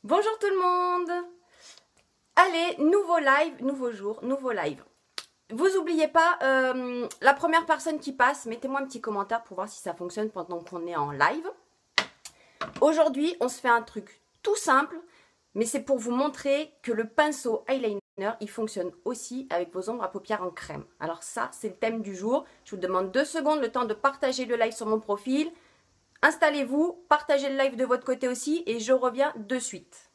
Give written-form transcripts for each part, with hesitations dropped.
Bonjour tout le monde. Allez, nouveau live, nouveau jour, nouveau live. Vous oubliez pas, la première personne qui passe, mettez-moi un petit commentaire pour voir si ça fonctionne pendant qu'on est en live. Aujourd'hui, on se fait un truc tout simple, mais c'est pour vous montrer que le pinceau eyeliner, il fonctionne aussi avec vos ombres à paupières en crème. Alors ça, c'est le thème du jour. Je vous demande 2 secondes, le temps de partager le live sur mon profil. Installez-vous, partagez le live de votre côté aussi et je reviens de suite.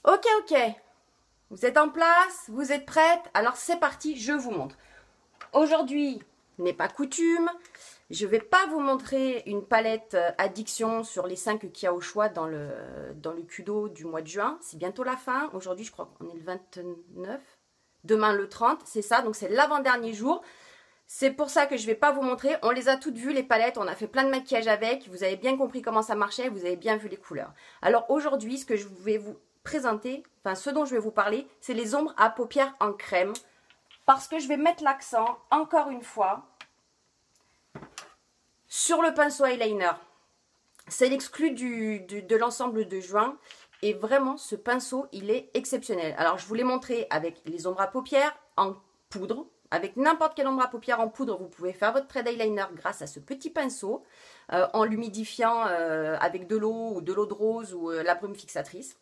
Ok. Vous êtes en place, vous êtes prête, alors c'est parti, je vous montre. Aujourd'hui n'est pas coutume, je ne vais pas vous montrer une palette addiction sur les 5 qu'il y a au choix dans le Kudo du mois de juin. C'est bientôt la fin, aujourd'hui je crois qu'on est le 29, demain le 30, c'est ça, donc c'est l'avant-dernier jour. C'est pour ça que je ne vais pas vous montrer, on les a toutes vues les palettes, on a fait plein de maquillage avec, vous avez bien compris comment ça marchait, vous avez bien vu les couleurs. Alors aujourd'hui, ce que je vais vous présenter, enfin ce dont je vais vous parler, c'est les ombres à paupières en crème. Parce que je vais mettre l'accent, encore une fois, sur le pinceau eyeliner. C'est l'exclu de l'ensemble de juin. Et vraiment, ce pinceau, il est exceptionnel. Alors, je vous l'ai montré avec les ombres à paupières en poudre. Avec n'importe quelle ombre à paupières en poudre, vous pouvez faire votre trait d'eyeliner grâce à ce petit pinceau, en l'humidifiant avec de l'eau ou de l'eau de rose ou la brume fixatrice.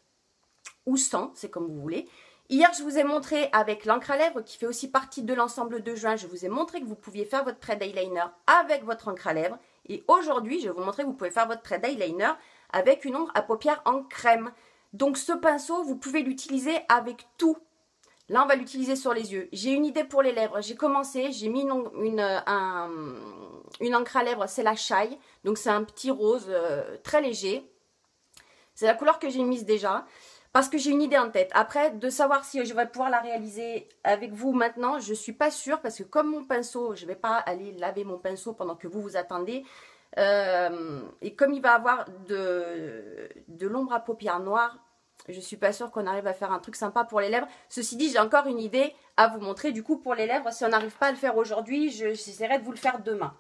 Ou sans, c'est comme vous voulez. Hier, je vous ai montré avec l'encre à lèvres qui fait aussi partie de l'ensemble de juin. Je vous ai montré que vous pouviez faire votre trait d'eyeliner avec votre encre à lèvres. Et aujourd'hui, je vais vous montrer que vous pouvez faire votre trait d'eyeliner avec une ombre à paupières en crème. Donc ce pinceau, vous pouvez l'utiliser avec tout. Là, on va l'utiliser sur les yeux. J'ai une idée pour les lèvres. J'ai commencé, j'ai mis une encre à lèvres, c'est la Shy. Donc c'est un petit rose très léger. C'est la couleur que j'ai mise déjà. Parce que j'ai une idée en tête. Après, de savoir si je vais pouvoir la réaliser avec vous maintenant, je ne suis pas sûre. Parce que comme mon pinceau, je ne vais pas aller laver mon pinceau pendant que vous attendez. Et comme il va avoir de l'ombre à paupières noires, je ne suis pas sûre qu'on arrive à faire un truc sympa pour les lèvres. Ceci dit, j'ai encore une idée à vous montrer. Du coup, pour les lèvres, si on n'arrive pas à le faire aujourd'hui, j'essaierai de vous le faire demain.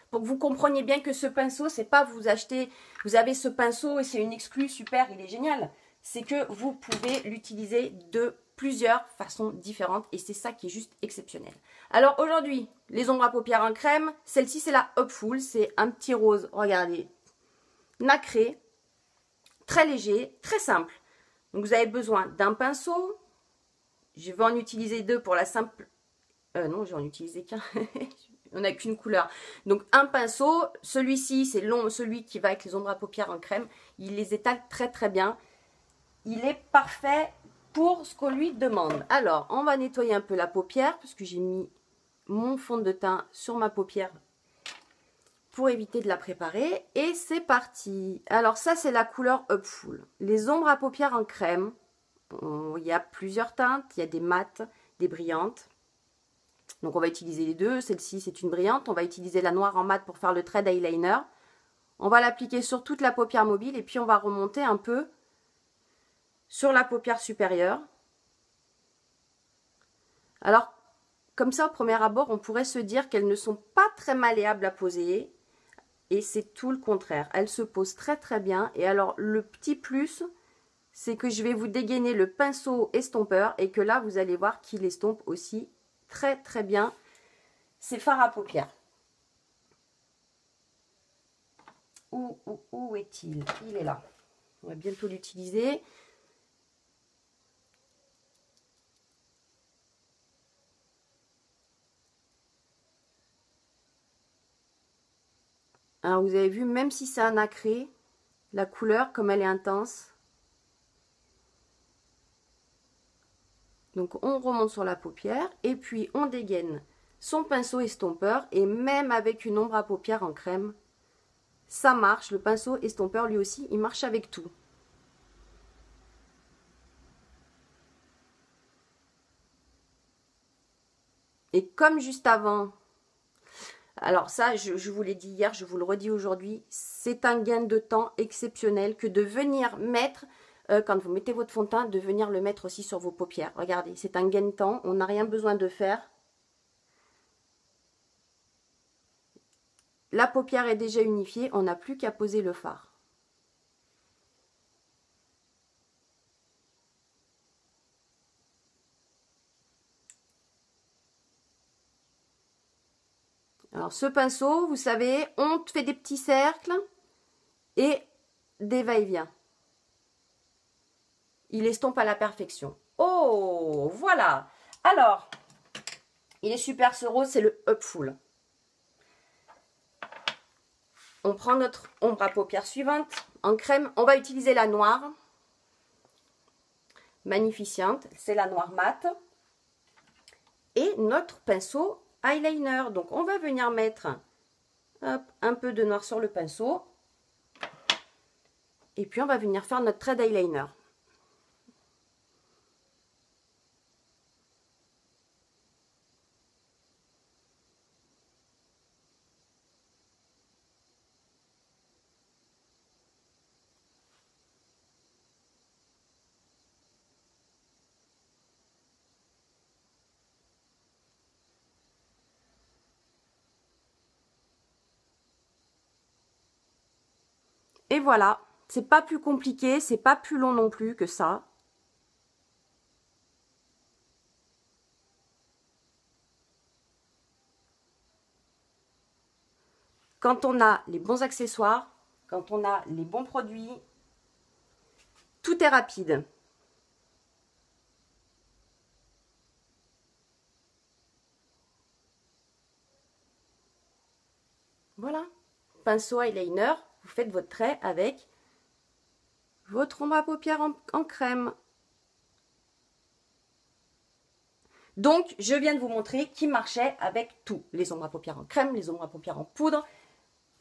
Pour que vous compreniez bien que ce pinceau, c'est pas vous acheter, vous avez ce pinceau et c'est une exclue, super, il est génial. C'est que vous pouvez l'utiliser de plusieurs façons différentes et c'est ça qui est juste exceptionnel. Alors aujourd'hui, les ombres à paupières en crème, celle-ci c'est la Hopeful, c'est un petit rose, regardez, nacré, très léger, très simple. Donc vous avez besoin d'un pinceau, je vais en utiliser 2 pour la simple... non, je vais en utiliser qu'un. On n'a qu'une couleur. Donc un pinceau, celui-ci c'est long, celui qui va avec les ombres à paupières en crème, il les étale très très bien. Il est parfait pour ce qu'on lui demande. Alors, on va nettoyer un peu la paupière, parce que j'ai mis mon fond de teint sur ma paupière pour éviter de la préparer. Et c'est parti. Alors ça, c'est la couleur Hopeful. Les ombres à paupières en crème, il y a plusieurs teintes. Il y a des mates, des brillantes. Donc on va utiliser les deux. Celle-ci, c'est une brillante. On va utiliser la noire en mat pour faire le trait d'eyeliner. On va l'appliquer sur toute la paupière mobile et puis on va remonter un peu sur la paupière supérieure. Alors, comme ça, au premier abord, on pourrait se dire qu'elles ne sont pas très malléables à poser. Et c'est tout le contraire. Elles se posent très très bien. Et alors, le petit plus, c'est que je vais vous dégainer le pinceau estompeur. Et que là, vous allez voir qu'il estompe aussi très très bien ces fards à paupières. Où est-il? Il est là. On va bientôt l'utiliser. Alors vous avez vu, même si c'est un nacré, la couleur, comme elle est intense. Donc on remonte sur la paupière et puis on dégaine son pinceau estompeur. Et même avec une ombre à paupières en crème, ça marche. Le pinceau estompeur lui aussi, il marche avec tout. Et comme juste avant, Alors ça, je vous l'ai dit hier, je vous le redis aujourd'hui, c'est un gain de temps exceptionnel que de venir mettre, quand vous mettez votre fond de teint, de venir le mettre aussi sur vos paupières. Regardez, c'est un gain de temps, on n'a rien besoin de faire. La paupière est déjà unifiée, on n'a plus qu'à poser le fard. Alors ce pinceau, vous savez, on fait des petits cercles et des va-et-vient. Il estompe à la perfection. Oh, voilà. Alors, il est super ce rose, c'est le Up Full. On prend notre ombre à paupières suivante en crème. On va utiliser la noire. Magnificente, c'est la noire mat. Et notre pinceau eyeliner. Donc on va venir mettre hop, un peu de noir sur le pinceau. Et puis on va venir faire notre trait d'eyeliner. Et voilà, c'est pas plus compliqué, c'est pas plus long non plus que ça. Quand on a les bons accessoires, quand on a les bons produits, tout est rapide. Voilà, pinceau eyeliner, vous faites votre trait avec votre ombre à paupières en crème. Donc, je viens de vous montrer qui marchait avec tout. Les ombres à paupières en crème, les ombres à paupières en poudre,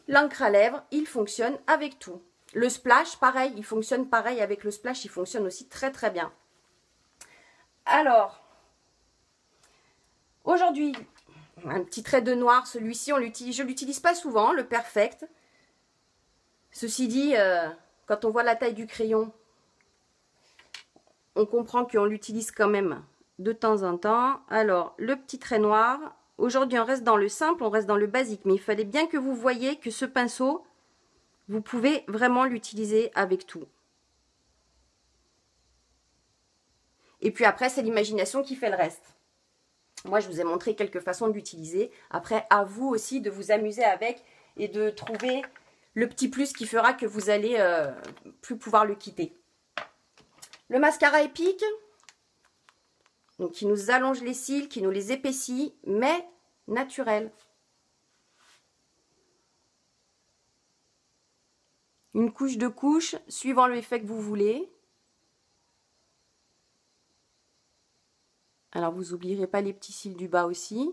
l'encre à lèvres, il fonctionne avec tout. Le splash, pareil, il fonctionne pareil avec le splash, il fonctionne aussi très très bien. Alors, aujourd'hui, un petit trait de noir, celui-ci, je ne l'utilise pas souvent, le Perfect. Ceci dit, quand on voit la taille du crayon, on comprend qu'on l'utilise quand même de temps en temps. Alors, le petit trait noir. Aujourd'hui, on reste dans le simple, on reste dans le basique. Mais il fallait bien que vous voyiez que ce pinceau, vous pouvez vraiment l'utiliser avec tout. Et puis après, c'est l'imagination qui fait le reste. Moi, je vous ai montré quelques façons de l'utiliser. Après, à vous aussi de vous amuser avec et de trouver le petit plus qui fera que vous allez plus pouvoir le quitter. Le mascara épique, donc qui nous allonge les cils, qui nous les épaissit, mais naturel. Une couche de couche, suivant l'effet que vous voulez. Alors, vous n'oublierez pas les petits cils du bas aussi.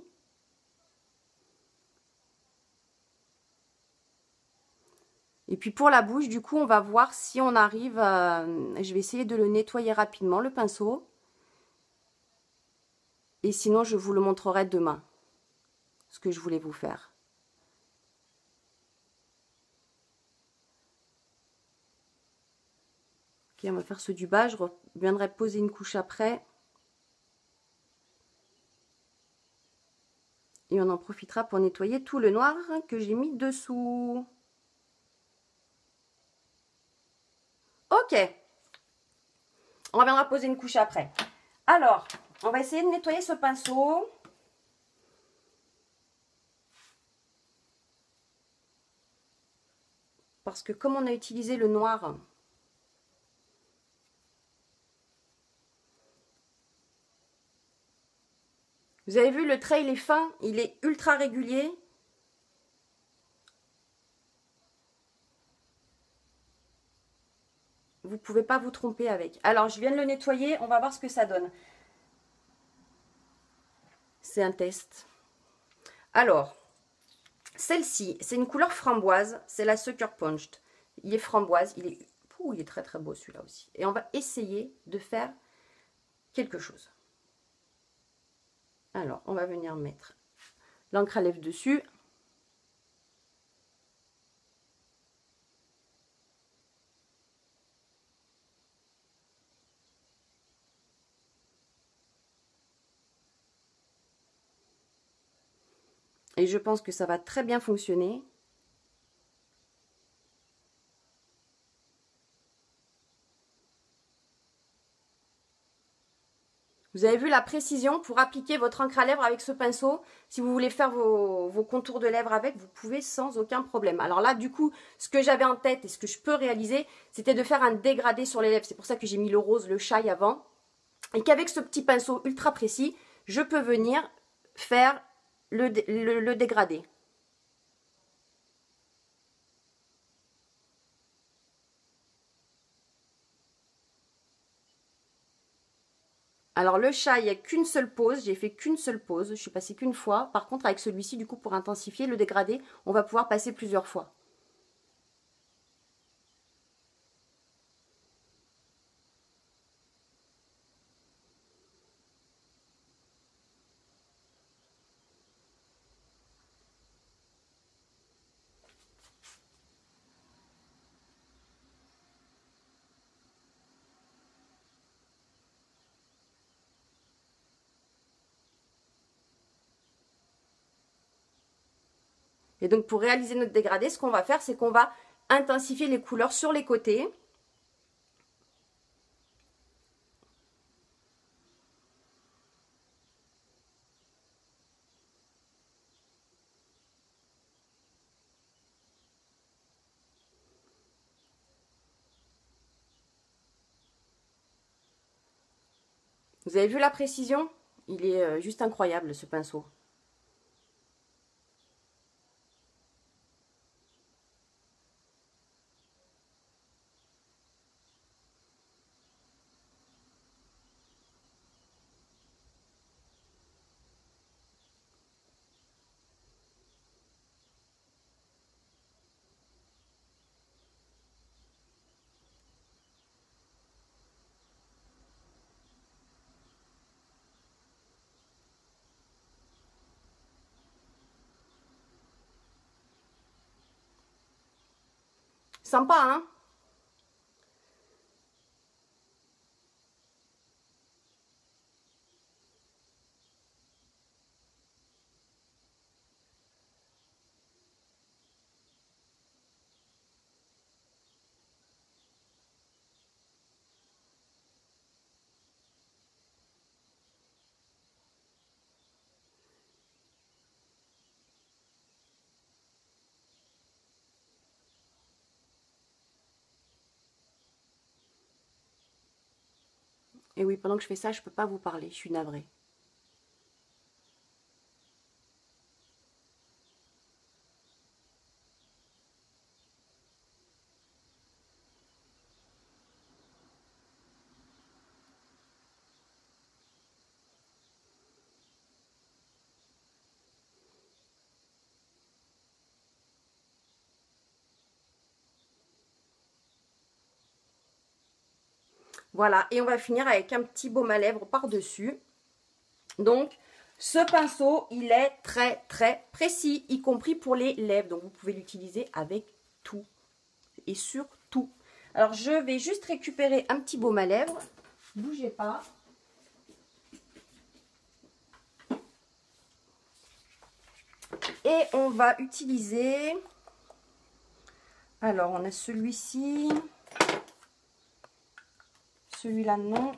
Et puis pour la bouche, du coup, on va voir si on arrive à... Je vais essayer de le nettoyer rapidement, le pinceau. Et sinon, je vous le montrerai demain, ce que je voulais vous faire. Ok, on va faire ceux du bas. Je reviendrai poser une couche après. Et on en profitera pour nettoyer tout le noir que j'ai mis dessous. Ok. On reviendra poser une couche après. Alors, on va essayer de nettoyer ce pinceau. Parce que comme on a utilisé le noir, vous avez vu, le trait, il est fin, il est ultra régulier. Vous ne pouvez pas vous tromper avec. Alors, je viens de le nettoyer, on va voir ce que ça donne. C'est un test. Alors, celle-ci, c'est une couleur framboise, c'est la Sucker Punched. Il est framboise, il est très très beau celui-là aussi. Et on va essayer de faire quelque chose. Alors, on va venir mettre l'encre à lèvres dessus. Et je pense que ça va très bien fonctionner. Vous avez vu la précision pour appliquer votre encre à lèvres avec ce pinceau. Si vous voulez faire vos contours de lèvres avec, vous pouvez sans aucun problème. Alors là, du coup, ce que j'avais en tête et ce que je peux réaliser, c'était de faire un dégradé sur les lèvres. C'est pour ça que j'ai mis le rose, le chai avant. Et qu'avec ce petit pinceau ultra précis, je peux venir faire le dégradé. Alors le chat, il n'y a qu'une seule pause, j'ai fait qu'une seule pause, je suis passée qu'une fois. Par contre, avec celui-ci, du coup, pour intensifier le dégradé, on va pouvoir passer plusieurs fois. Et donc, pour réaliser notre dégradé, ce qu'on va faire, c'est qu'on va intensifier les couleurs sur les côtés. Vous avez vu la précision? Il est juste incroyable, ce pinceau. Sympa, hein? Et oui, pendant que je fais ça, je ne peux pas vous parler, je suis navrée. Voilà, et on va finir avec un petit baume à lèvres par-dessus. Donc, ce pinceau, il est très très précis, y compris pour les lèvres. Donc, vous pouvez l'utiliser avec tout et sur tout. Alors, je vais juste récupérer un petit baume à lèvres. Bougez pas. Et on va utiliser... Alors, on a celui-ci. Celui-là, non.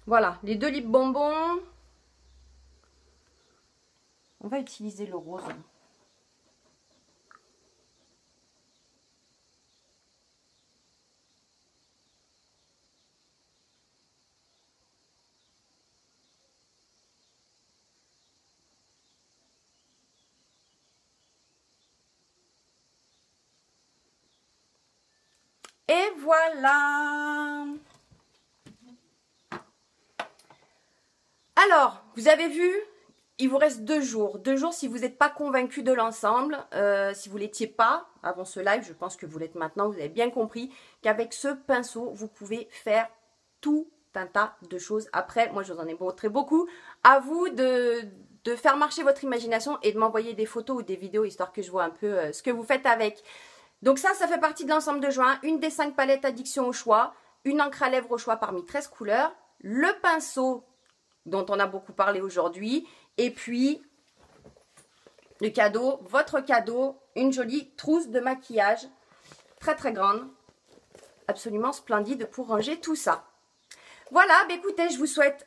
Voilà, les deux lip bonbons. On va utiliser le rose. Et voilà. Alors, vous avez vu, il vous reste 2 jours. 2 jours si vous n'êtes pas convaincu de l'ensemble. Si vous ne l'étiez pas avant ce live, je pense que vous l'êtes maintenant. Vous avez bien compris qu'avec ce pinceau, vous pouvez faire tout un tas de choses. Après, moi, je vous en ai montré beaucoup. À vous de faire marcher votre imagination et de m'envoyer des photos ou des vidéos, histoire que je vois un peu ce que vous faites avec. Donc ça fait partie de l'ensemble de juin. Une des 5 palettes addiction au choix. Une encre à lèvres au choix parmi 13 couleurs. le pinceau dont on a beaucoup parlé aujourd'hui, et puis le cadeau, votre cadeau, une jolie trousse de maquillage, très très grande, absolument splendide pour ranger tout ça. Voilà, bah écoutez, je vous souhaite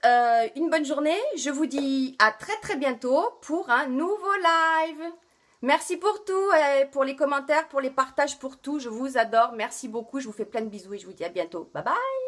une bonne journée, je vous dis à très très bientôt pour un nouveau live. Merci pour tout, pour les commentaires, pour les partages, pour tout, je vous adore, merci beaucoup, je vous fais plein de bisous et je vous dis à bientôt, bye bye.